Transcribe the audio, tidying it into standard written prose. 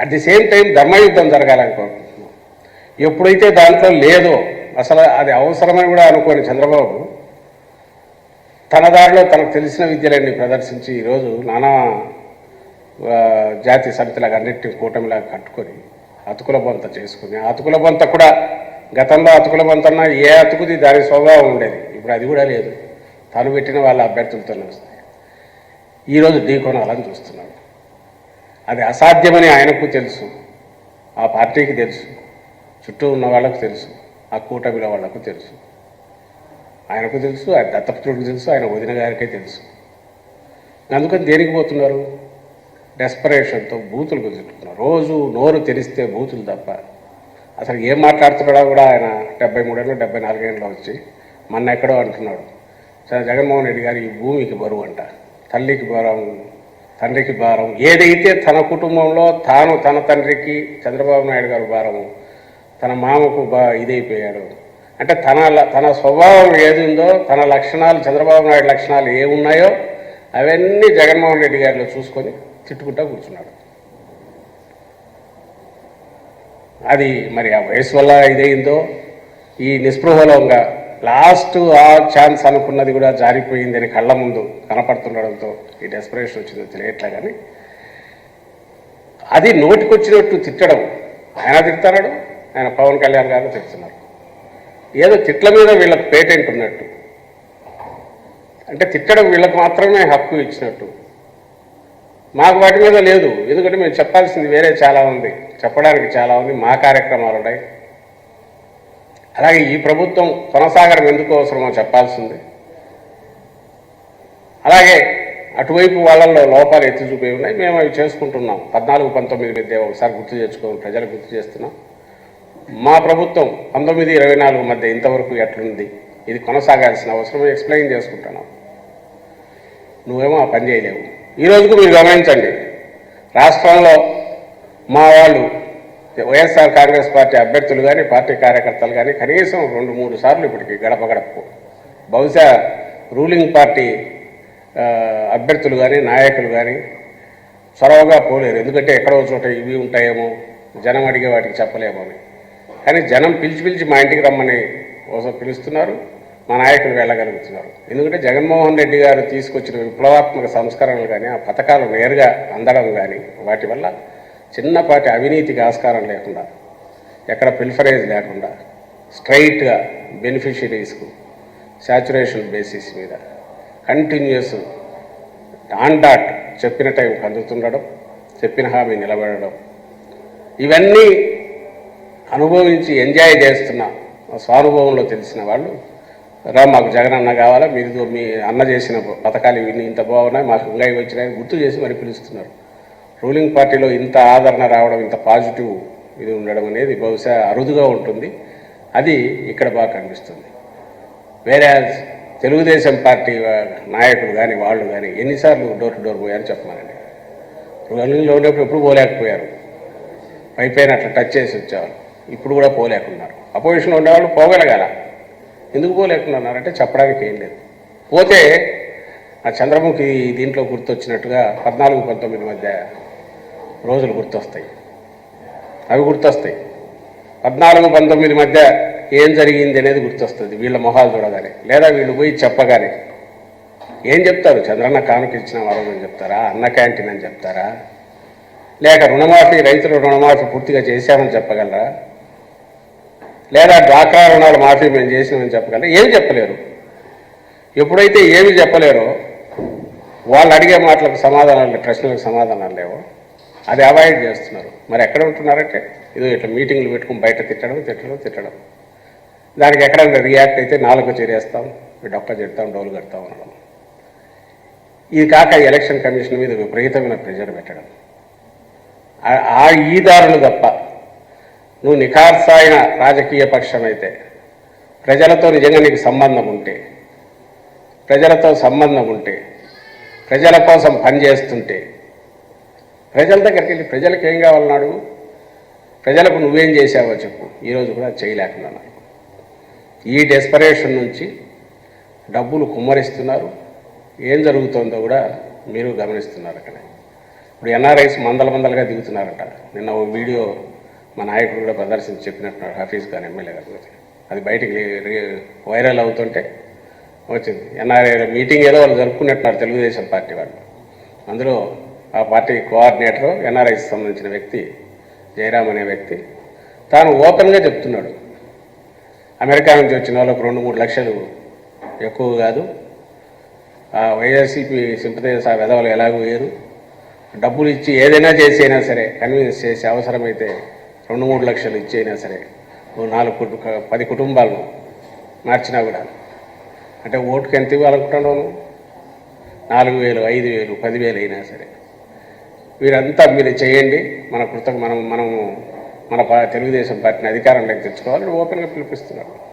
At the same time ధర్మయుద్ధం జరగాలని కోరుకుంటున్నాం. ఎప్పుడైతే దాంట్లో లేదో, అసలు అది అవసరమని కూడా అనుకోని చంద్రబాబు తన దారిలో తనకు తెలిసిన విద్యలన్నీ ప్రదర్శించి ఈరోజు నానా జాతీయ సమితిలాగా అన్నింటినీ కూటమిలాగా కట్టుకొని అతుకుల బొంత చేసుకుని, అతుకుల బొంత కూడా గతంలో అతుకుల బొంతన్నా ఏ అతుకుది దాని స్వభావం ఉండేది, ఇప్పుడు అది కూడా లేదు. తను పెట్టిన వాళ్ళ అభ్యర్థులతోనే వస్తాయి. ఈరోజు ఢీకొనాలని చూస్తున్నాడు. అది అసాధ్యమని ఆయనకు తెలుసు, ఆ పార్టీకి తెలుసు, చుట్టూ ఉన్న వాళ్ళకు తెలుసు, ఆ కూటమిల వాళ్లకు తెలుసు, ఆయనకు తెలుసు, ఆయన దత్తపుత్రుడికి తెలుసు, ఆయన వదిన గారికే తెలుసు. అందుకని దేనికి పోతున్నారు? డెస్పరేషన్తో బూతులు కుదురుతున్నారు. రోజు నోరు తెరిస్తే బూతులు తప్ప అసలు ఏం మాట్లాడుతున్నాడో కూడా ఆయన 73 ఏళ్ళు 74 ఏళ్ళు వచ్చి మొన్న ఎక్కడో అంటున్నాడు, జగన్మోహన్ రెడ్డి గారు ఈ భూమికి బరువు అంట, తల్లికి భారం, తండ్రికి భారం. ఏదైతే తన కుటుంబంలో తాను తన తండ్రికి చంద్రబాబు నాయుడు గారు భారము, తన మామకు ఇదైపోయాడు అంటే తన స్వభావం ఏది ఉందో, తన లక్షణాలు చంద్రబాబు నాయుడు లక్షణాలు ఏమున్నాయో అవన్నీ జగన్మోహన్ రెడ్డి గారిలో చూసుకొని తిట్టుకుంటా కూర్చున్నాడు. అది మరి ఆ వయసు వల్ల ఇదైందో, ఈ నిస్పృహలోగా లాస్ట్ ఆ ఛాన్స్ అనుకున్నది కూడా జారిపోయిందని కళ్ళ ముందు కనపడుతుండడంతో ఈ డెస్పరేషన్ వచ్చిందో తెలియట్లే. కానీ అది నోటికొచ్చినట్టు తిట్టడం, ఆయన తిడతాడు, ఆయన పవన్ కళ్యాణ్ గారు తిడుతున్నారు. ఏదో తిట్ల మీద వీళ్ళకి పేటెంట్ ఉన్నట్టు, అంటే తిట్టడం వీళ్ళకి మాత్రమే హక్కు ఇచ్చినట్టు. మాకు వాటి మీద లేదు, ఎందుకంటే మేము చెప్పాల్సింది వేరే చాలా ఉంది, చెప్పడానికి చాలా ఉంది, మా కార్యక్రమాలు ఉన్నాయి. అలాగే ఈ ప్రభుత్వం కొనసాగడం ఎందుకు అవసరమో చెప్పాల్సింది. అలాగే అటువైపు వాళ్ళల్లో లోపాలు ఎత్తి చూపే ఉన్నాయి, మేము అవి చేసుకుంటున్నాం. 14-19 మధ్య ఒకసారి గుర్తు తెచ్చుకోవాలి, ప్రజలకు గుర్తు చేస్తున్నాం. మా ప్రభుత్వం 19-24 మధ్య ఇంతవరకు ఎట్లుంది, ఇది కొనసాగాల్సిన అవసరం ఎక్స్ప్లెయిన్ చేసుకుంటున్నాం. నువ్వేమో ఆ పని చేయలేవు. ఈ రోజుకు మీరు గమనించండి, రాష్ట్రంలో మా వాళ్ళు వైఎస్ఆర్ కాంగ్రెస్ పార్టీ అభ్యర్థులు కానీ పార్టీ కార్యకర్తలు కానీ కనీసం 2-3 సార్లు ఇప్పటికి గడప గడపకు, బహుశా రూలింగ్ పార్టీ అభ్యర్థులు కానీ నాయకులు కానీ చొరవగా పోలేరు. ఎందుకంటే ఎక్కడో చోట ఇవి ఉంటాయేమో, జనం అడిగే వాటికి చెప్పలేమో అని. కానీ జనం పిలిచి మా ఇంటికి రమ్మని కోసం పిలుస్తున్నారు, మా నాయకులు వెళ్ళగలుగుతున్నారు. ఎందుకంటే జగన్మోహన్ రెడ్డి గారు తీసుకొచ్చిన విప్లవాత్మక సంస్కరణలు కానీ, ఆ పథకాలు నేరుగా అందడం కానీ, వాటి వల్ల చిన్నపాటి అవినీతికి ఆస్కారం లేకుండా, ఎక్కడ ప్రిఫరేజ్ లేకుండా స్ట్రైట్గా బెనిఫిషరీస్కు శాచురేషన్ బేసిస్ మీద కంటిన్యూస్ ఆన్ డాట్ చెప్పిన టైంకి అందుతుండడం, చెప్పిన హామీ నిలబడడం, ఇవన్నీ అనుభవించి ఎంజాయ్ చేస్తున్న స్వానుభవంలో తెలిసిన వాళ్ళు మాకు జగన్ అన్న కావాలా, మీరు మీ అన్న చేసిన పథకాలు ఇవన్నీ ఇంత బాగున్నాయి, మాకు ఇంకా ఇవి వచ్చినాయని గుర్తు చేసి మరి పిలుస్తున్నారు. రూలింగ్ పార్టీలో ఇంత ఆదరణ రావడం, ఇంత పాజిటివ్ ఇది ఉండడం అనేది బహుశా అరుదుగా ఉంటుంది. అది ఇక్కడ బాగా కనిపిస్తుంది. వేరే తెలుగుదేశం పార్టీ నాయకులు కానీ వాళ్ళు కానీ ఎన్నిసార్లు డోర్ టు డోర్ పోయారని చెప్పమానండి. రూలింగ్లో ఉన్నప్పుడు ఎప్పుడు పోలేకపోయారు, పైపైన అట్లా టచ్ చేసి వచ్చేవారు. ఇప్పుడు కూడా పోలేకున్నారు. అపోజిషన్లో ఉండేవాళ్ళు పోగలగాల, ఎందుకు పోలేకున్నారంటే చెప్పడానికి ఏం లేదు. పోతే ఆ చంద్రముఖి దీంట్లో గుర్తొచ్చినట్టుగా 14-19 మధ్య రోజులు గుర్తొస్తాయి, అవి గుర్తొస్తాయి. 14-19 మధ్య ఏం జరిగింది అనేది గుర్తొస్తుంది వీళ్ళ మొహాలు చూడగానే, లేదా వీళ్ళు పోయి చెప్పగానే. ఏం చెప్తారు? చంద్రన్న కానుక ఇచ్చిన వారని చెప్తారా, అన్న క్యాంటీన్ అని చెప్తారా, లేక రుణమాఫీ, రైతుల రుణమాఫీ పూర్తిగా చేశామని చెప్పగలరా, లేదా డ్వాక్రా రుణాలు మాఫీ మేము చేసినామని చెప్పగలరా? ఏమి చెప్పలేరు. ఎప్పుడైతే ఏమి చెప్పలేరో, వాళ్ళు అడిగే మాటలకు సమాధానాలు, ప్రశ్నలకు సమాధానాలు లేవో, అది అవాయిడ్ చేస్తున్నారు. మరి ఎక్కడ ఉంటున్నారంటే ఇదో ఇట్లా మీటింగ్లు పెట్టుకుని బయట తిట్టడం, దానికి ఎక్కడైనా రియాక్ట్ అయితే 4 చేరేస్తాం, డొక్క చెడతాం, డోలు కడతాం అనడం. ఇది కాక ఎలక్షన్ కమిషన్ మీద విపరీతమైన ప్రెజర్ పెట్టడం, ఈ దారులు తప్ప నువ్వు నిఖార్సైన రాజకీయ పక్షం అయితే, ప్రజలతో నిజంగా నీకు సంబంధం ఉంటే, ప్రజల కోసం పనిచేస్తుంటే, ప్రజల దగ్గరికి వెళ్ళి ప్రజలకు ఏం కావాలన్నాడు, ప్రజలకు నువ్వేం చేశావో చెప్పు. ఈరోజు కూడా చేయలేకున్నాను. ఈ డెస్పరేషన్ నుంచి డబ్బులు కుమ్మరిస్తున్నారు. ఏం జరుగుతుందో కూడా మీరు గమనిస్తున్నారు. అక్కడ ఇప్పుడు ఎన్ఆర్ఐస్ మందలుగా దిగుతున్నారట. నిన్న ఓ వీడియో మా నాయకుడు కూడా ప్రదర్శించి చెప్పినట్టున్నాడు, హఫీజ్ ఖాన్ ఎమ్మెల్యే గారి గురించి. అది బయటికి వైరల్ అవుతుంటే వచ్చింది. ఎన్ఆర్ఐ మీటింగ్ ఏదో వాళ్ళు జరుపుకున్నట్టున్నారు తెలుగుదేశం పార్టీ వాళ్ళు. అందులో ఆ పార్టీ కోఆర్డినేటరు ఎన్ఆర్ఐకి సంబంధించిన వ్యక్తి జయరామ్ అనే వ్యక్తి తాను ఓపెన్గా చెప్తున్నాడు, అమెరికా నుంచి వచ్చిన వాళ్ళకు 2-3 లక్షలు ఎక్కువ కాదు, ఆ వైఎస్సీపీ సింపతైజర్స్ ఆ వెధవలు ఎలాగూ వేరు, డబ్బులు ఇచ్చి ఏదైనా చేసి అయినా సరే కన్విన్స్ చేసి అవసరమైతే 2-3 లక్షలు ఇచ్చి అయినా సరే 10 కుటుంబాలను మార్చినా కూడా, అంటే ఓటుకు ఎంత ఇవ్వాలనుకుంటున్నాను, 4,000, 5,000, 10,000 అయినా సరే వీరంతా మీరు చేయండి, మనము మన తెలుగుదేశం పార్టీని అధికారంలోకి తెచ్చుకోవాలని ఓపెన్గా పిలిపిస్తున్నారు.